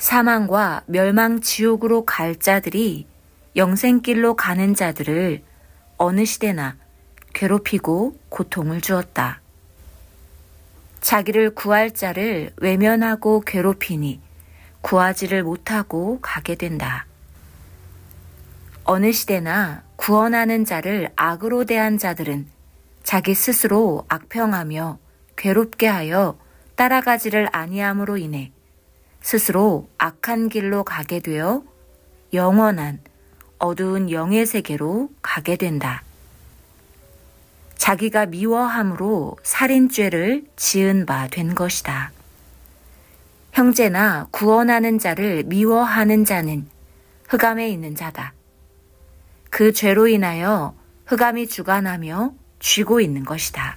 사망과 멸망 지옥으로 갈 자들이 영생길로 가는 자들을 어느 시대나 괴롭히고 고통을 주었다. 자기를 구할 자를 외면하고 괴롭히니 구하지를 못하고 가게 된다. 어느 시대나 구원하는 자를 악으로 대한 자들은 자기 스스로 악평하며 괴롭게 하여 따라가지를 아니함으로 인해 스스로 악한 길로 가게 되어 영원한 어두운 영의 세계로 가게 된다. 자기가 미워함으로 살인죄를 지은 바 된 것이다. 형제나 구원하는 자를 미워하는 자는 흑암에 있는 자다. 그 죄로 인하여 흑암이 주관하며 쥐고 있는 것이다.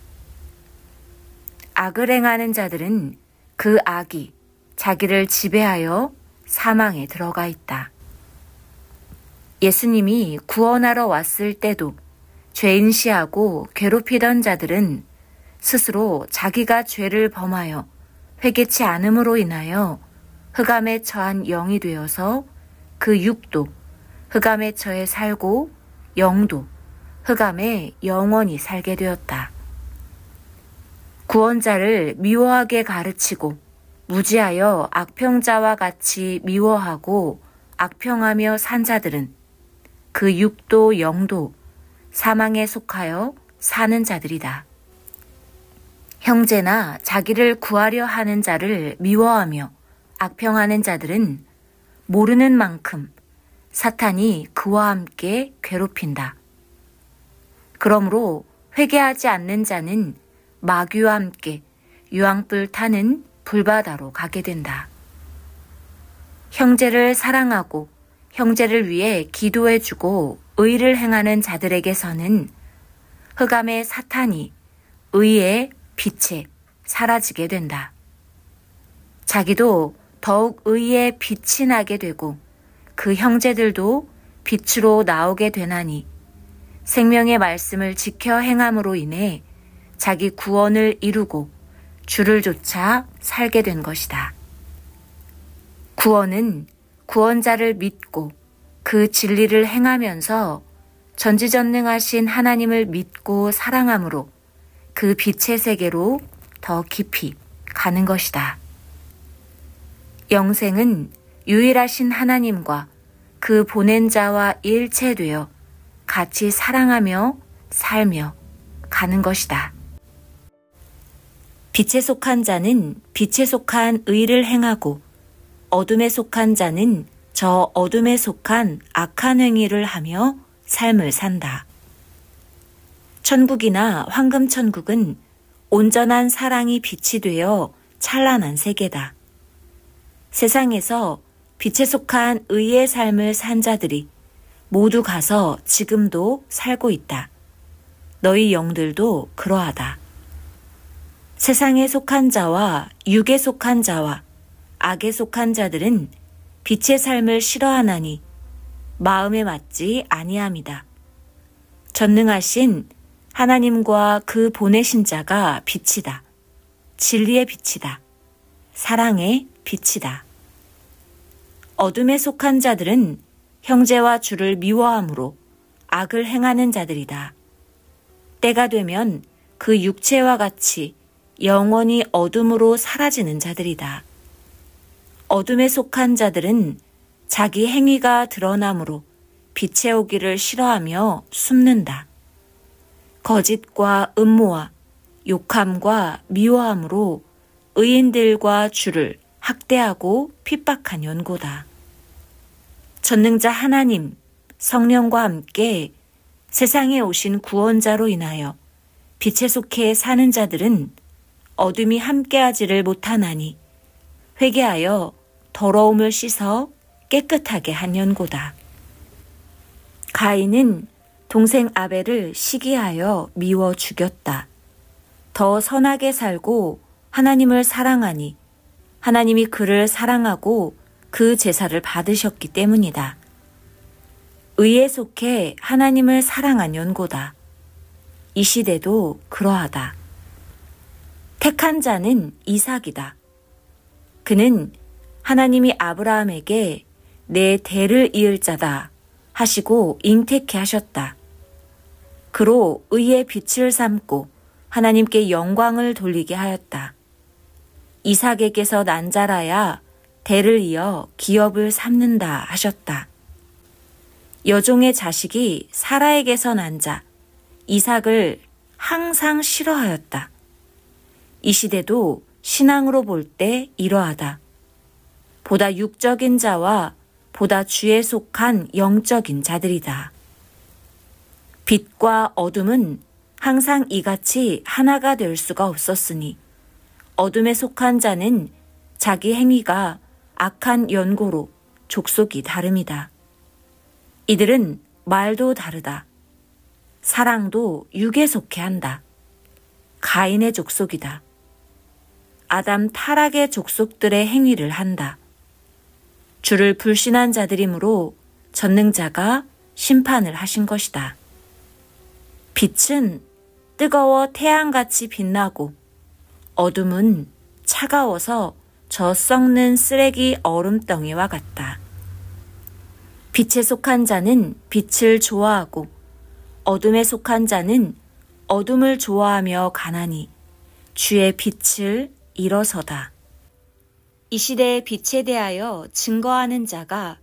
악을 행하는 자들은 그 악이 자기를 지배하여 사망에 들어가 있다. 예수님이 구원하러 왔을 때도 죄인시하고 괴롭히던 자들은 스스로 자기가 죄를 범하여 회개치 않음으로 인하여 흑암에 처한 영이 되어서 그 육도 흑암에 처해 살고 영도 흑암에 영원히 살게 되었다. 구원자를 미워하게 가르치고 무지하여 악평자와 같이 미워하고 악평하며 산 자들은 그 육도 영도 사망에 속하여 사는 자들이다. 형제나 자기를 구하려 하는 자를 미워하며 악평하는 자들은 모르는 만큼 사탄이 그와 함께 괴롭힌다. 그러므로 회개하지 않는 자는 마귀와 함께 유황불 타는 불바다로 가게 된다. 형제를 사랑하고 형제를 위해 기도해주고 의를 행하는 자들에게서는 흑암의 사탄이 의의 빛에 사라지게 된다. 자기도 더욱 의의 빛이 나게 되고 그 형제들도 빛으로 나오게 되나니 생명의 말씀을 지켜 행함으로 인해 자기 구원을 이루고 주를 쫓아 살게 된 것이다. 구원은 구원자를 믿고 그 진리를 행하면서 전지전능하신 하나님을 믿고 사랑함으로 그 빛의 세계로 더 깊이 가는 것이다. 영생은 유일하신 하나님과 그 보낸 자와 일체되어 같이 사랑하며 살며 가는 것이다. 빛에 속한 자는 빛에 속한 의를 행하고 어둠에 속한 자는 저 어둠에 속한 악한 행위를 하며 삶을 산다. 천국이나 황금천국은 온전한 사랑이 빛이 되어 찬란한 세계다. 세상에서 빛에 속한 의의 삶을 산 자들이 모두 가서 지금도 살고 있다. 너희 영들도 그러하다. 세상에 속한 자와 육에 속한 자와 악에 속한 자들은 빛의 삶을 싫어하나니 마음에 맞지 아니함이다. 전능하신 하나님과 그 보내신 자가 빛이다. 진리의 빛이다. 사랑의 빛이다. 어둠에 속한 자들은 형제와 주를 미워함으로 악을 행하는 자들이다. 때가 되면 그 육체와 같이 영원히 어둠으로 사라지는 자들이다. 어둠에 속한 자들은 자기 행위가 드러나므로 빛에 오기를 싫어하며 숨는다. 거짓과 음모와 욕함과 미워함으로 의인들과 주를 학대하고 핍박한 연고다. 전능자 하나님, 성령과 함께 세상에 오신 구원자로 인하여 빛에 속해 사는 자들은 어둠이 함께하지를 못하나니 회개하여 더러움을 씻어 깨끗하게 한 연고다. 가인은 동생 아벨을 시기하여 미워 죽였다. 더 선하게 살고 하나님을 사랑하니 하나님이 그를 사랑하고 그 제사를 받으셨기 때문이다. 의에 속해 하나님을 사랑한 연고다. 이 시대도 그러하다. 택한 자는 이삭이다. 그는 하나님이 아브라함에게 내 대를 이을 자다 하시고 잉태케 하셨다. 그로 의의 빛을 삼고 하나님께 영광을 돌리게 하였다. 이삭에게서 난 자라야 대를 이어 기업을 삼는다 하셨다. 여종의 자식이 사라에게서 난 자, 이삭을 항상 싫어하였다. 이 시대도 신앙으로 볼 때 이러하다. 보다 육적인 자와 보다 주에 속한 영적인 자들이다. 빛과 어둠은 항상 이같이 하나가 될 수가 없었으니 어둠에 속한 자는 자기 행위가 악한 연고로 족속이 다름이다. 이들은 말도 다르다. 사랑도 육에 속해 한다. 가인의 족속이다. 아담 타락의 족속들의 행위를 한다. 주를 불신한 자들이므로 전능자가 심판을 하신 것이다. 빛은 뜨거워 태양같이 빛나고 어둠은 차가워서 저 썩는 쓰레기 얼음덩이와 같다. 빛에 속한 자는 빛을 좋아하고 어둠에 속한 자는 어둠을 좋아하며 가나니 주의 빛을 일어서다. 이 시대의 빛에 대하여 증거하는 자가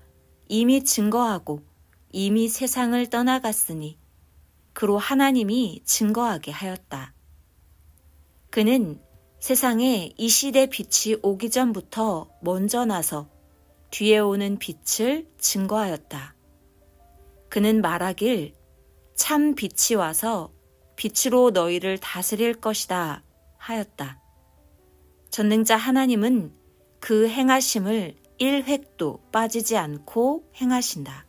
이미 증거하고 이미 세상을 떠나갔으니 그로 하나님이 증거하게 하였다. 그는 세상에 이 시대 빛이 오기 전부터 먼저 나서 뒤에 오는 빛을 증거하였다. 그는 말하길 참 빛이 와서 빛으로 너희를 다스릴 것이다 하였다. 전능자 하나님은 그 행하심을 1획도 빠지지 않고 행하신다.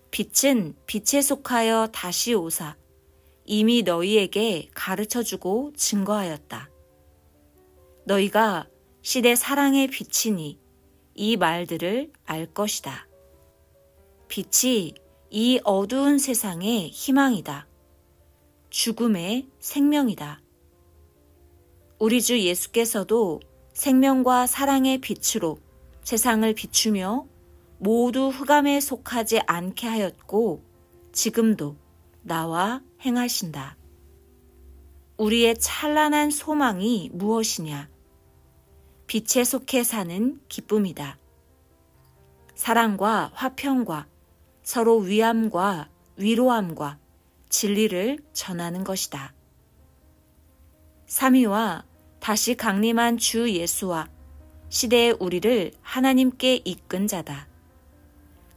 빛은 빛에 속하여 다시 오사 이미 너희에게 가르쳐주고 증거하였다. 너희가 시대 사랑의 빛이니 이 말들을 알 것이다. 빛이 이 어두운 세상의 희망이다. 죽음의 생명이다. 우리 주 예수께서도 생명과 사랑의 빛으로 세상을 비추며 모두 흑암에 속하지 않게 하였고 지금도 나와 행하신다. 우리의 찬란한 소망이 무엇이냐? 빛에 속해 사는 기쁨이다. 사랑과 화평과 서로 위함과 위로함과 진리를 전하는 것이다. 삼위와 다시 강림한 주 예수와 시대의 우리를 하나님께 이끈 자다.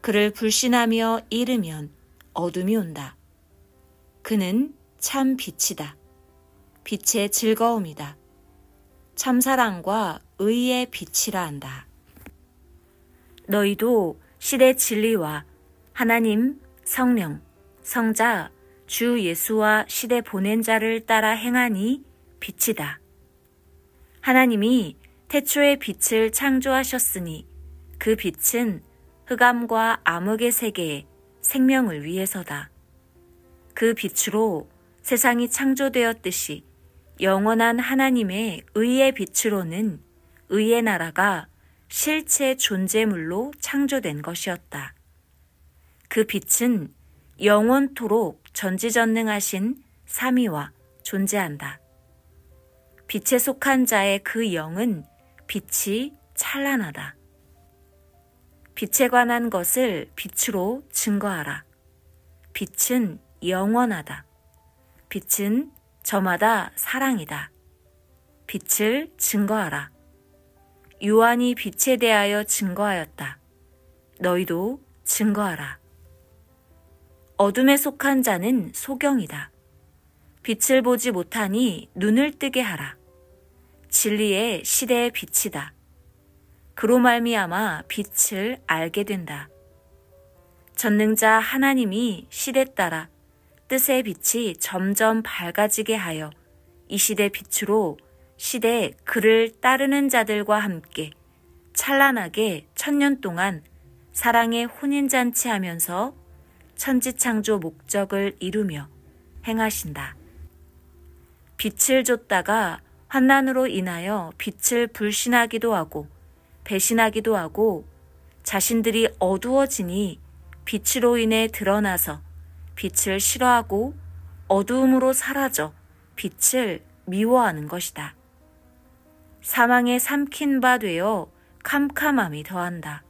그를 불신하며 잃으면 어둠이 온다. 그는 참 빛이다. 빛의 즐거움이다. 참사랑과 의의 빛이라 한다. 너희도 시대 진리와 하나님, 성령, 성자, 주 예수와 시대 보낸 자를 따라 행하니 빛이다. 하나님이 태초에 빛을 창조하셨으니 그 빛은 흑암과 암흑의 세계에 생명을 위해서다. 그 빛으로 세상이 창조되었듯이 영원한 하나님의 의의 빛으로는 의의 나라가 실체 존재물로 창조된 것이었다. 그 빛은 영원토록 전지전능하신 삼위와 존재한다. 빛에 속한 자의 그 영은 빛이 찬란하다. 빛에 관한 것을 빛으로 증거하라. 빛은 영원하다. 빛은 저마다 사랑이다. 빛을 증거하라. 요한이 빛에 대하여 증거하였다. 너희도 증거하라. 어둠에 속한 자는 소경이다. 빛을 보지 못하니 눈을 뜨게 하라. 진리의 시대의 빛이다. 그로 말미암아 빛을 알게 된다. 전능자 하나님이 시대 따라 뜻의 빛이 점점 밝아지게 하여 이 시대 빛으로 시대에 그를 따르는 자들과 함께 찬란하게 1000년 동안 사랑의 혼인잔치하면서 천지창조 목적을 이루며 행하신다. 빛을 줬다가 환난으로 인하여 빛을 불신하기도 하고 배신하기도 하고 자신들이 어두워지니 빛으로 인해 드러나서 빛을 싫어하고 어두움으로 사라져 빛을 미워하는 것이다. 사망에 삼킨 바 되어 캄캄함이 더한다.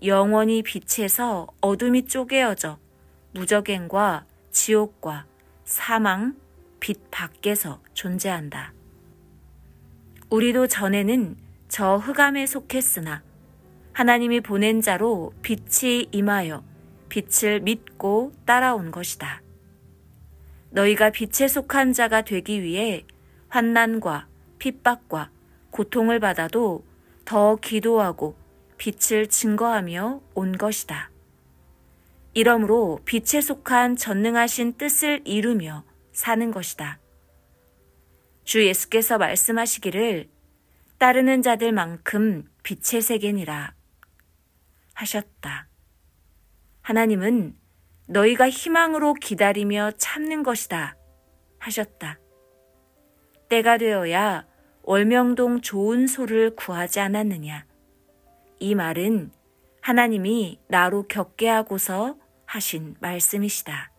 영원히 빛에서 어둠이 쪼개어져 무저갱과 지옥과 사망, 빛 밖에서 존재한다. 우리도 전에는 저 흑암에 속했으나 하나님이 보낸 자로 빛이 임하여 빛을 믿고 따라온 것이다. 너희가 빛에 속한 자가 되기 위해 환난과 핍박과 고통을 받아도 더 기도하고 빛을 증거하며 온 것이다. 이러므로 빛에 속한 전능하신 뜻을 이루며 사는 것이다. 주 예수께서 말씀하시기를 따르는 자들만큼 빛의 세계니라 하셨다. 하나님은 너희가 희망으로 기다리며 참는 것이다 하셨다. 때가 되어야 월명동 좋은 소를 구하지 않았느냐. 이 말은 하나님이 나로 겪게 하고서 하신 말씀이시다.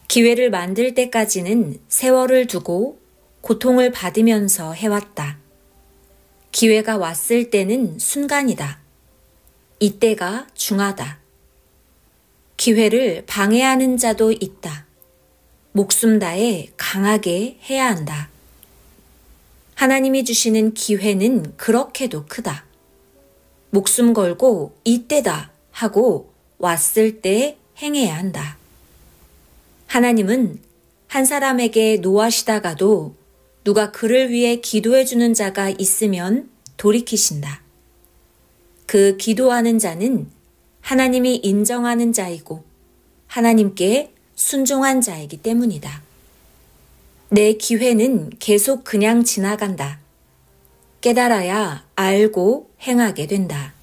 기회를 만들 때까지는 세월을 두고 고통을 받으면서 해왔다. 기회가 왔을 때는 순간이다. 이때가 중하다. 기회를 방해하는 자도 있다. 목숨 다해 강하게 해야 한다. 하나님이 주시는 기회는 그렇게도 크다. 목숨 걸고 이때다 하고 왔을 때 행해야 한다. 하나님은 한 사람에게 노하시다가도 누가 그를 위해 기도해주는 자가 있으면 돌이키신다. 그 기도하는 자는 하나님이 인정하는 자이고 하나님께 순종한 자이기 때문이다. 내 기회는 계속 그냥 지나간다. 깨달아야 알고 행하게 된다.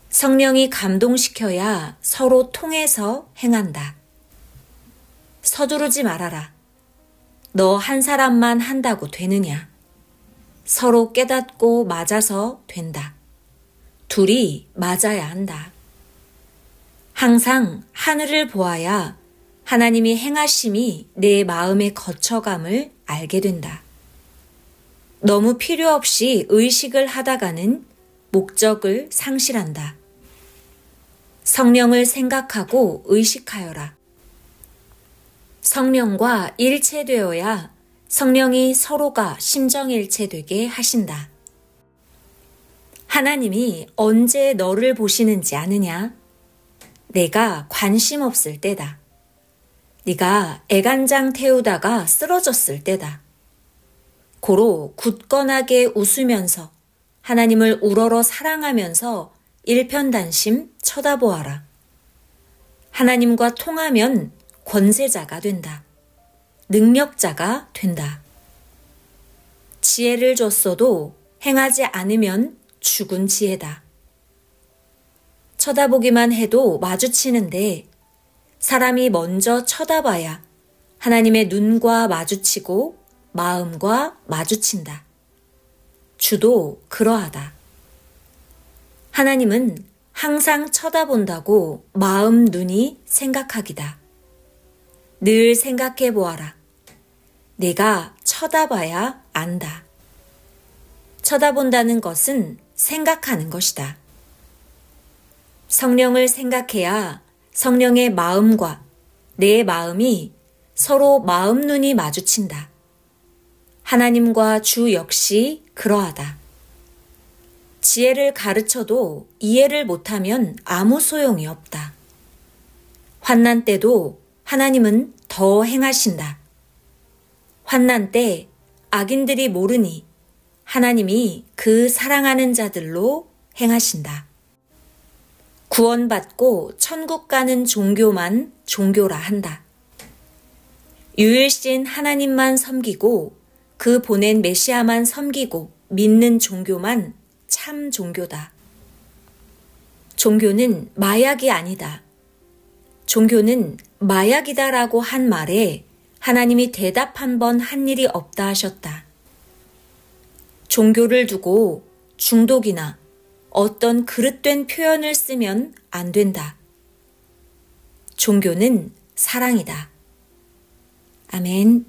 성령이 감동시켜야 서로 통해서 행한다. 서두르지 말아라. 너 한 사람만 한다고 되느냐? 서로 깨닫고 맞아서 된다. 둘이 맞아야 한다. 항상 하늘을 보아야 하나님이 행하심이 내 마음에 거쳐감을 알게 된다. 너무 필요 없이 의식을 하다가는 목적을 상실한다. 성령을 생각하고 의식하여라. 성령과 일체되어야 성령이 서로가 심정일체되게 하신다. 하나님이 언제 너를 보시는지 아느냐? 내가 관심 없을 때다. 네가 애간장 태우다가 쓰러졌을 때다. 고로 굳건하게 웃으면서 하나님을 우러러 사랑하면서 일편단심 쳐다보아라. 하나님과 통하면 권세자가 된다. 능력자가 된다. 지혜를 줬어도 행하지 않으면 죽은 지혜다. 쳐다보기만 해도 마주치는데 사람이 먼저 쳐다봐야 하나님의 눈과 마주치고 마음과 마주친다. 주도 그러하다. 하나님은 항상 쳐다본다고 마음 눈이 생각하기다. 늘 생각해 보아라. 내가 쳐다봐야 안다. 쳐다본다는 것은 생각하는 것이다. 성령을 생각해야 성령의 마음과 내 마음이 서로 마음 눈이 마주친다. 하나님과 주 역시 그러하다. 지혜를 가르쳐도 이해를 못하면 아무 소용이 없다. 환난 때도 하나님은 더 행하신다. 환난 때 악인들이 모르니 하나님이 그 사랑하는 자들로 행하신다. 구원받고 천국 가는 종교만 종교라 한다. 유일신 하나님만 섬기고 그 보낸 메시아만 섬기고 믿는 종교만 참 종교다. 종교는 마약이 아니다. 종교는 마약이다라고 한 말에 하나님이 대답 한 번 한 일이 없다 하셨다. 종교를 두고 중독이나 어떤 그릇된 표현을 쓰면 안 된다. 종교는 사랑이다. 아멘.